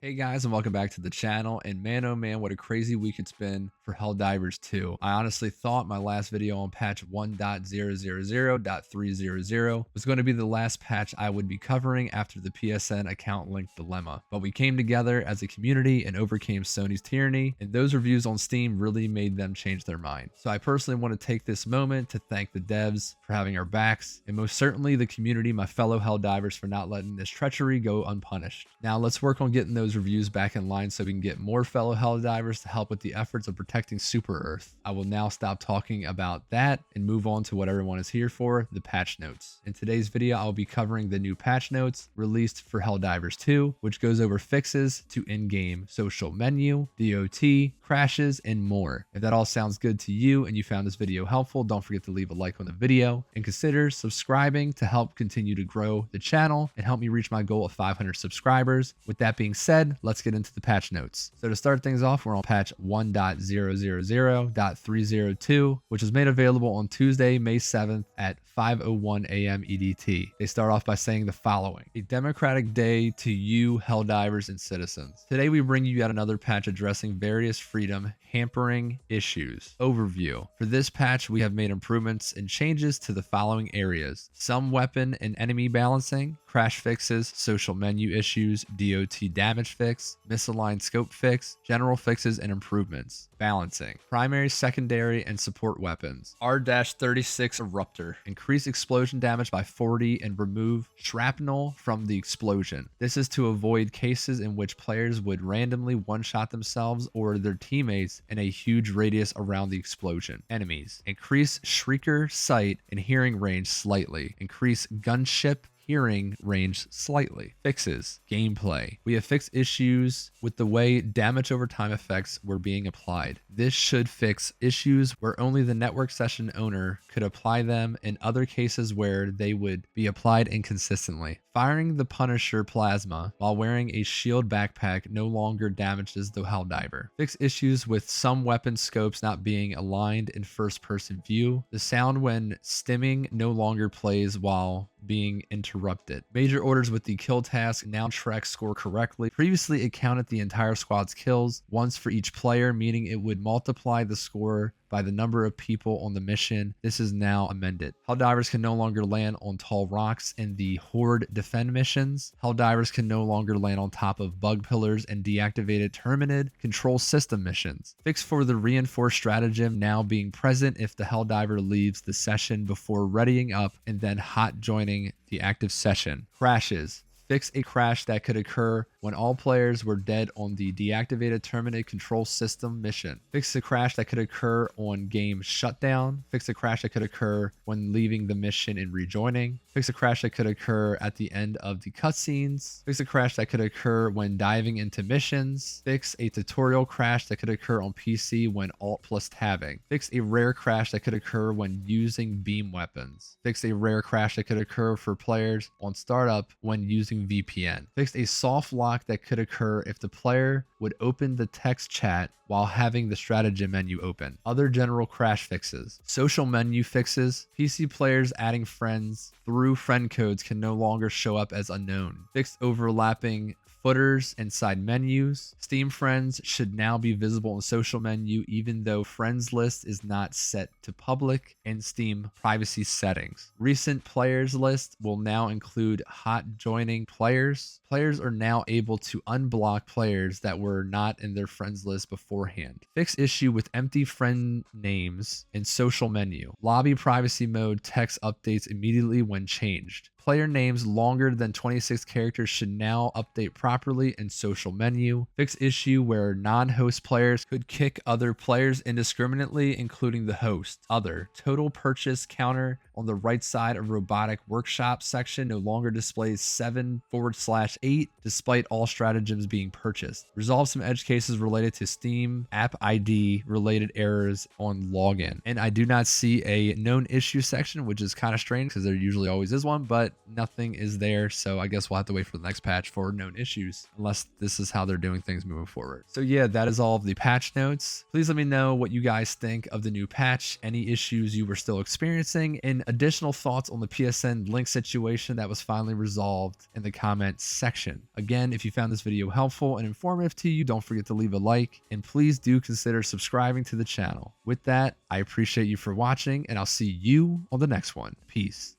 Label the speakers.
Speaker 1: Hey guys, and welcome back to the channel. And man, oh man, what a crazy week it's been for Helldivers 2. I honestly thought my last video on patch 1.000.300 was going to be the last patch I would be covering after the PSN account link dilemma. But we came together as a community and overcame Sony's tyranny, and those reviews on Steam really made them change their mind. So I personally want to take this moment to thank the devs for having our backs, and most certainly the community, my fellow Helldivers, for not letting this treachery go unpunished. Now let's work on getting those reviews back in line so we can get more fellow Helldivers to help with the efforts of protecting Super Earth. I will now stop talking about that and move on to what everyone is here for, the patch notes. In today's video, I'll be covering the new patch notes released for Helldivers 2, which goes over fixes to in-game social menu, DOT, crashes, and more. If that all sounds good to you and you found this video helpful, don't forget to leave a like on the video and consider subscribing to help continue to grow the channel and help me reach my goal of 500 subscribers. With that being said, let's get into the patch notes. So to start things off, we're on patch 1.000.302, which was made available on Tuesday, May 7th at 5:01 a.m. EDT. They start off by saying the following: a democratic day to you, Helldivers and Citizens. Today we bring you yet another patch addressing various freedom hampering issues. Overview. For this patch, we have made improvements and changes to the following areas: some weapon and enemy balancing, crash fixes, social menu issues, DOT damage fix, misaligned scope fix, general fixes and improvements. Balancing. Primary, secondary, and support weapons. R-36 Eruptor. Increase explosion damage by 40 and remove shrapnel from the explosion. This is to avoid cases in which players would randomly one-shot themselves or their teammates in a huge radius around the explosion. Enemies. Increase Shrieker sight and hearing range slightly. Increase gunship hearing range slightly. Fixes. Gameplay. We have fixed issues with the way damage over time effects were being applied. This should fix issues where only the network session owner could apply them, in other cases where they would be applied inconsistently. Firing the Punisher plasma while wearing a shield backpack no longer damages the Helldiver. Fix issues with some weapon scopes not being aligned in first-person view. The sound when stimming no longer plays while being interrupted. Major orders with the kill task now track score correctly. Previously, it counted the entire squad's kills once for each player, meaning it would multiply the score by the number of people on the mission. This is now amended. Helldivers can no longer land on tall rocks in the Horde defend missions. Helldivers can no longer land on top of bug pillars and deactivated Terminid control system missions. Fix for the reinforced stratagem now being present if the Helldiver leaves the session before readying up and then hot joining the active session. Crashes. Fix a crash that could occur when all players were dead on the deactivated Terminid control system mission. Fix a crash that could occur on game shutdown. Fix a crash that could occur when leaving the mission and rejoining. Fix a crash that could occur at the end of the cutscenes. Fix a crash that could occur when diving into missions. Fix a tutorial crash that could occur on PC when Alt plus tabbing. Fix a rare crash that could occur when using beam weapons. Fix a rare crash that could occur for players on startup when using VPN. Fixed a soft lock that could occur if the player would open the text chat while having the stratagem menu open. Other general crash fixes. Social menu fixes. PC players adding friends through friend codes can no longer show up as unknown. Fixed overlapping footers and side menus. Steam friends should now be visible in social menu even though friends list is not set to public in Steam privacy settings. Recent players list will now include hot joining players. Players are now able to unblock players that were not in their friends list beforehand. Fix issue with empty friend names in social menu. Lobby privacy mode text updates immediately when changed. Player names longer than 26 characters should now update properly in social menu. Fix issue where non-host players could kick other players indiscriminately, including the host. Other. Total purchase counter on the right side of robotic workshop section no longer displays 7/8 despite all stratagems being purchased. Resolve some edge cases related to Steam app ID related errors on login. And I do not see a known issue section, which is kind of strange because there usually always is one, but nothing is there. So I guess we'll have to wait for the next patch for known issues, unless this is how they're doing things moving forward. So yeah, that is all of the patch notes. Please let me know what you guys think of the new patch, any issues you were still experiencing, and in additional thoughts on the PSN link situation that was finally resolved in the comments section. Again, if you found this video helpful and informative to you, don't forget to leave a like, and please do consider subscribing to the channel. With that, I appreciate you for watching, and I'll see you on the next one. Peace.